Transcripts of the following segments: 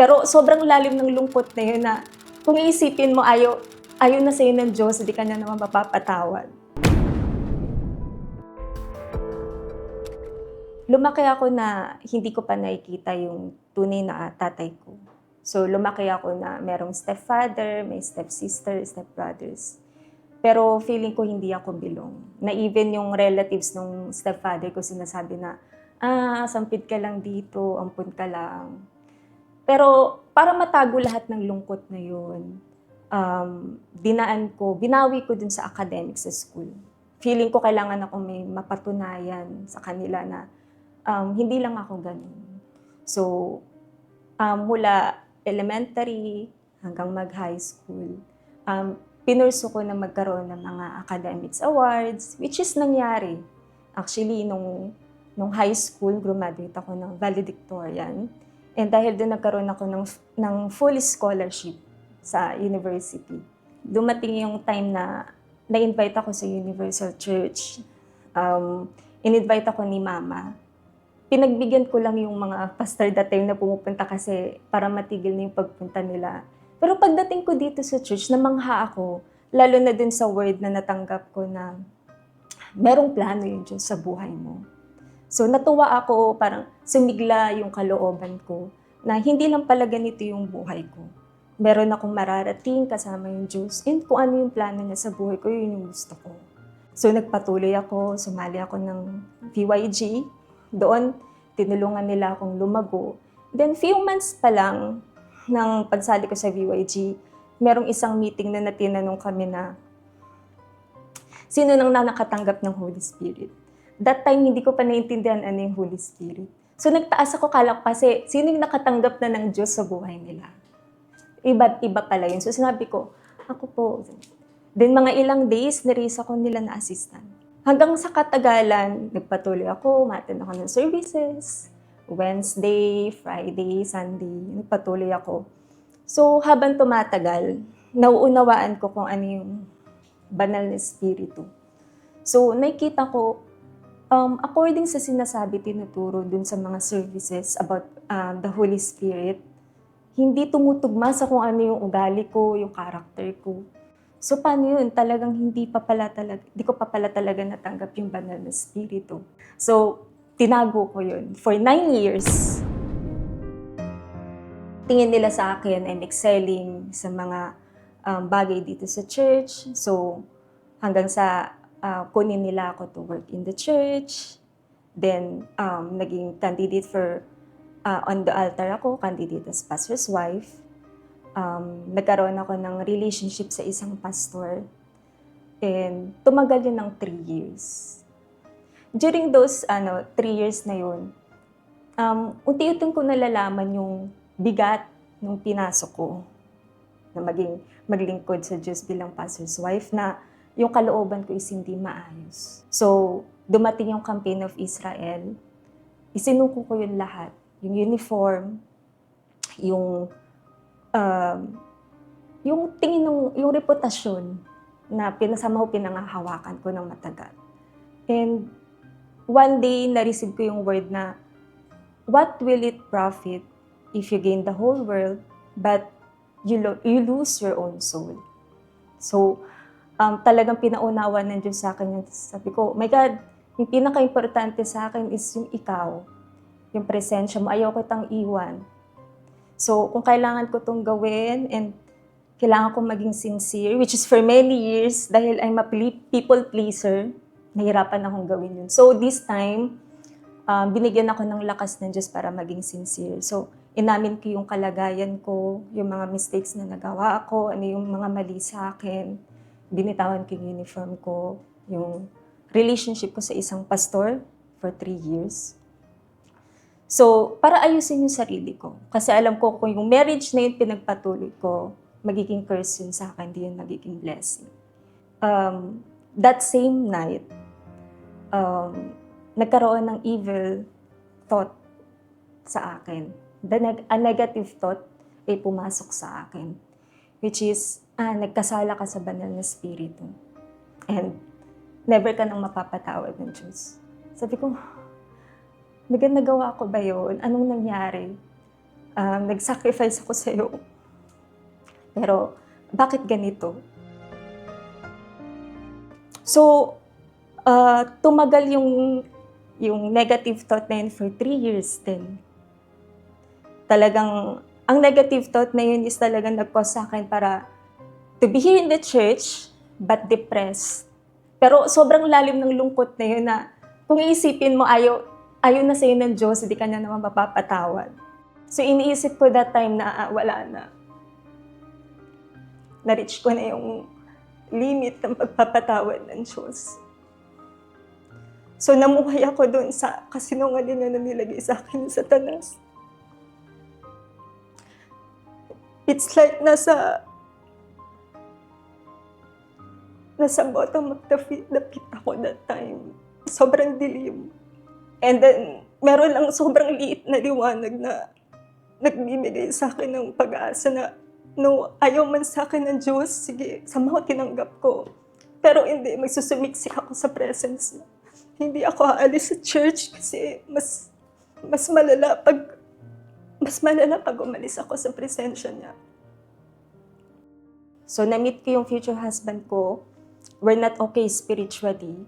Pero sobrang lalim ng lungkot na yun na kung iisipin mo ayaw na sa'yo ng Diyos, hindi ka na naman mapapatawad. Lumaki ako na hindi ko pa nakikita yung tunay na tatay ko. So lumaki ako na merong stepfather, may stepsister, stepbrothers. Pero feeling ko hindi ako belong. Na even yung relatives nung stepfather ko sinasabi na, sampid ka lang dito, ampun ka lang. Pero para matago lahat ng lungkot na yun, binawi ko dun sa academics sa school. Feeling ko kailangan ako may mapatunayan sa kanila na hindi lang ako ganun. So, mula elementary hanggang mag-high school, pinurso ko na magkaroon ng mga academics awards, which is nangyari. Actually, nung high school, graduate ako ng valedictorian. And dahil doon nagkaroon ako ng full scholarship sa university. Dumating yung time na na-invite ako sa Universal Church. In-invite ako ni Mama. Pinagbigyan ko lang yung mga pastor that time na pumupunta kasi para matigil na yung pagpunta nila. Pero pagdating ko dito sa church, namangha ako, lalo na din sa word na natanggap ko na merong plano yung Diyos sa buhay mo. So natuwa ako, parang sumigla yung kalooban ko na hindi lang pala ganito yung buhay ko. Meron akong mararating kasama yung Diyos and kung ano yung plano niya sa buhay ko, yun yung gusto ko. So nagpatuloy ako, sumali ako ng VYG. Doon, tinulungan nila akong lumago. Then few months pa lang ng pagsali ko sa VYG, merong isang meeting na natinanong kami na sino nang nakatanggap ng Holy Spirit. That time, hindi ko pa naiintindihan ano yung Holy Spirit. So nagtaas ako kalak kasi sino yung nakatanggap na ng Diyos sa buhay nila. Iba't iba pala yun. So sinabi ko, ako po. Then mga ilang days, na-raise ako nila na assistant. Hanggang sa katagalan, nagpatuloy ako, umattend ako ng services. Wednesday, Friday, Sunday, nagpatuloy ako. So habang tumatagal, nauunawaan ko kung ano yung banal na espiritu. So nakikita ko, according sa sinasabi, tinuturo dun sa mga services about the Holy Spirit, hindi tumutugma sa kung ano yung ugali ko, yung character ko. So paano yun? Talagang hindi ko pa pala talaga natanggap yung banal na espiritu. So tinago ko yun for 9 years. Tingin nila sa akin, I'm excelling sa mga bagay dito sa church. So hanggang sa kunin nila ako to work in the church. Then, naging candidate for on the altar ako, candidate as pastor's wife. Nagkaroon ako ng relationship sa isang pastor. And tumagal yun ng 3 years. During those 3 years na yun, unti-unti ko nalalaman yung bigat nung pinasok ko na maglingkod sa Diyos bilang pastor's wife na yung kalooban ko is hindi maayos. So, dumating yung campaign of Israel, isinuko ko yun lahat. Yung uniform, yung tingin yung reputasyon na pinangahawakan ko ng matagal. And one day, na-receive ko yung word na, what will it profit if you gain the whole world, but you lose your own soul? So, talagang pinaunawa ng Diyos sa akin yun. Sabi ko, my God, yung pinaka-importante sa akin is yung ikaw, yung presensya mo, ayaw ko itang iwan. So, kung kailangan ko itong gawin and kailangan ko maging sincere, which is for many years, dahil I'm a people pleaser, nahirapan akong gawin yun. So, this time, binigyan ako ng lakas ng Diyos para maging sincere. So, inamin ko yung kalagayan ko, yung mga mistakes na nagawa ako, ano yung mga mali sa akin. Binitawan ko yung uniform ko, yung relationship ko sa isang pastor for 3 years. So, para ayusin yung sarili ko. Kasi alam ko kung yung marriage na yun pinagpatuloy ko, magiging curse yun sa akin, hindi yun magiging blessing. That same night, nagkaroon ng evil thought sa akin. A negative thought ay pumasok sa akin, which is, nagkasala ka sa banal na espiritu. And never ka nang mapapatawad ng Diyos. Sabi ko, nagawa ko ba yun? Anong nangyari? Nag-sacrifice ako sa'yo. Pero bakit ganito? So, tumagal yung negative thought na yun for 3 years din. Talagang, ang negative thought na yun is talagang nag-cause sa akin para to be here in the church, but depressed. Pero sobrang lalim ng lungkot na yun na kung iisipin mo, ayaw na sa'yo ng Diyos, hindi ka na naman mapapatawad. So iniisip ko that time na wala na. Na-reach ko na yung limit ng pagpapatawad ng Diyos. So namuhay ako doon sa kasinungalingan na nilagay sa akin ng Satanas. It's like nasa bottom of the pit ako that time. Sobrang dilim. And then, meron lang sobrang liit na liwanag na nagbibigay sa akin ng pag-asa na no, ayaw man sa akin ng Diyos, sige, somehow tinanggap ko. Pero hindi, magsusumiksik ako sa presence niya. Hindi ako aalis sa church kasi mas malala pag umalis ako sa presensya niya. So, na-meet ko yung future husband ko. We're not okay spiritually.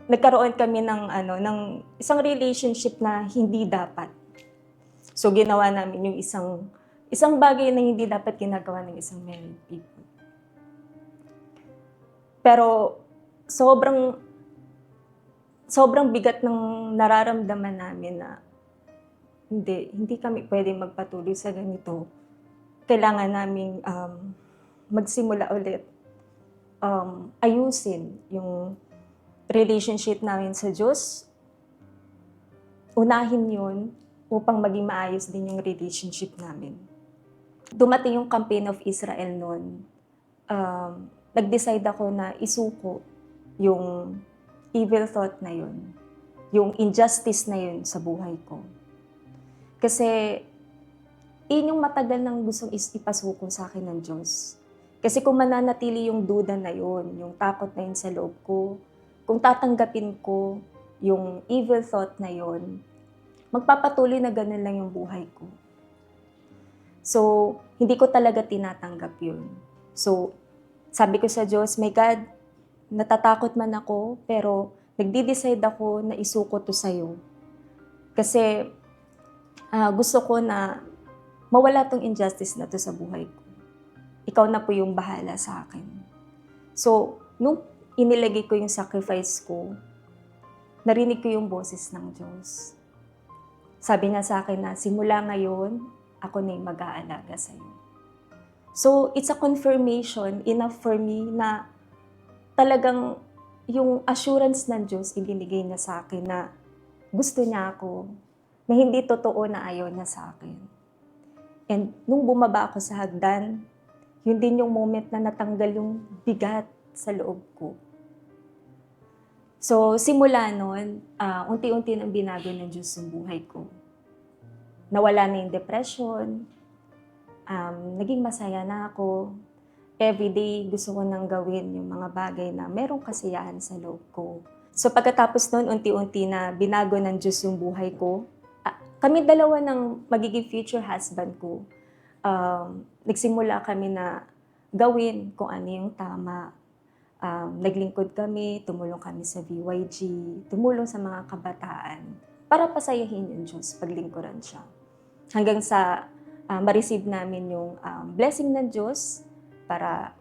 Nagkaroon kami ng isang relationship na hindi dapat. So, ginawa namin yung isang bagay na hindi dapat ginagawa ng isang married people. Pero, sobrang bigat ng nararamdaman namin na hindi kami pwedeng magpatuloy sa ganito. Kailangan naming magsimula ulit, ayusin yung relationship namin sa Diyos. Unahin yun upang maging maayos din yung relationship namin. Dumating yung campaign of Israel noon. Nag-decide ako na isuko yung evil thought na yun, yung injustice na yun sa buhay ko. Kasi yun yung matagal nang gustong ipasuko sa akin ng Diyos. Kasi kung mananatili yung duda na yun, yung takot na yun sa loob ko, kung tatanggapin ko yung evil thought na yun, magpapatuloy na ganun lang yung buhay ko. So, hindi ko talaga tinatanggap yun. So, sabi ko sa Diyos, my God, natatakot man ako, pero nagdi-decide ako na isuko to sa'yo. Kasi gusto ko na mawala tong injustice na to sa buhay ko. Ikaw na po yung bahala sa akin. So, nung inilagay ko yung sacrifice ko, narinig ko yung boses ng Diyos. Sabi niya sa akin na, simula ngayon, ako na yung mag-aalaga sa'yo. So, it's a confirmation enough for me na talagang yung assurance ng Diyos ibinigay niya sa akin na gusto niya ako, na hindi totoo na ayaw niya sa akin. And nung bumaba ako sa hagdan, yun din yung moment na natanggal yung bigat sa loob ko. So, simula nun, unti-unti nang binago ng Diyos yung buhay ko. Nawala na yung depression, naging masaya na ako. Everyday, gusto ko nang gawin yung mga bagay na merong kasiyahan sa loob ko. So, pagkatapos nun, unti-unti na binago ng Diyos yung buhay ko. Kami dalawa ng magiging future husband ko, nagsimula kami na gawin kung ano yung tama. Naglingkod kami, tumulong kami sa VYG, tumulong sa mga kabataan para pasayahin yung Diyos, paglingkuran siya. Hanggang sa ma-receive namin yung blessing ng Diyos para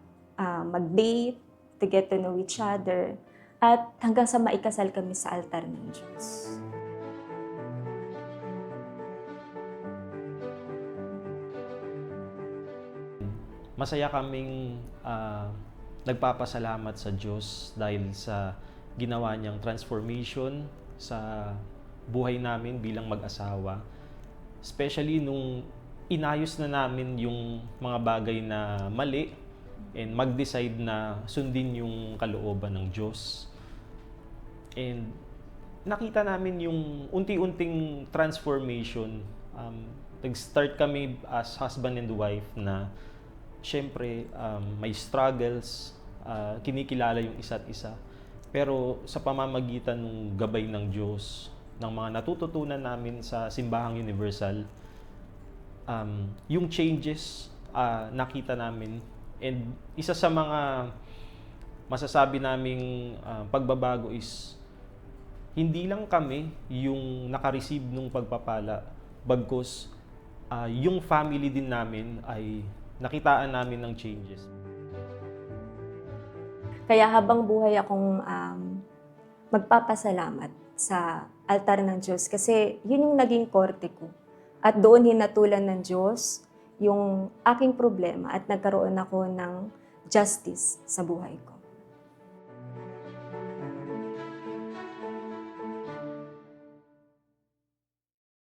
mag-date, to get to know each other, at hanggang sa maikasal kami sa altar ng Diyos. Masaya kaming nagpapasalamat sa Diyos dahil sa ginawa niyang transformation sa buhay namin bilang mag-asawa. Especially nung inayos na namin yung mga bagay na mali and mag-decide na sundin yung kalooban ng Diyos. And nakita namin yung unti-unting transformation. Nag-start kami as husband and wife na siyempre, may struggles, kinikilala yung isa't isa. Pero sa pamamagitan ng gabay ng Diyos, ng mga natututunan namin sa Simbahang Universal, yung changes nakita namin, and isa sa mga masasabi naming pagbabago is hindi lang kami yung naka-receive ng pagpapala, bagkus yung family din namin ay nakitaan namin ng changes. Kaya habang buhay akong magpapasalamat sa altar ng Diyos kasi yun yung naging korte ko. At doon hinatulan ng Diyos yung aking problema at nagkaroon ako ng justice sa buhay ko.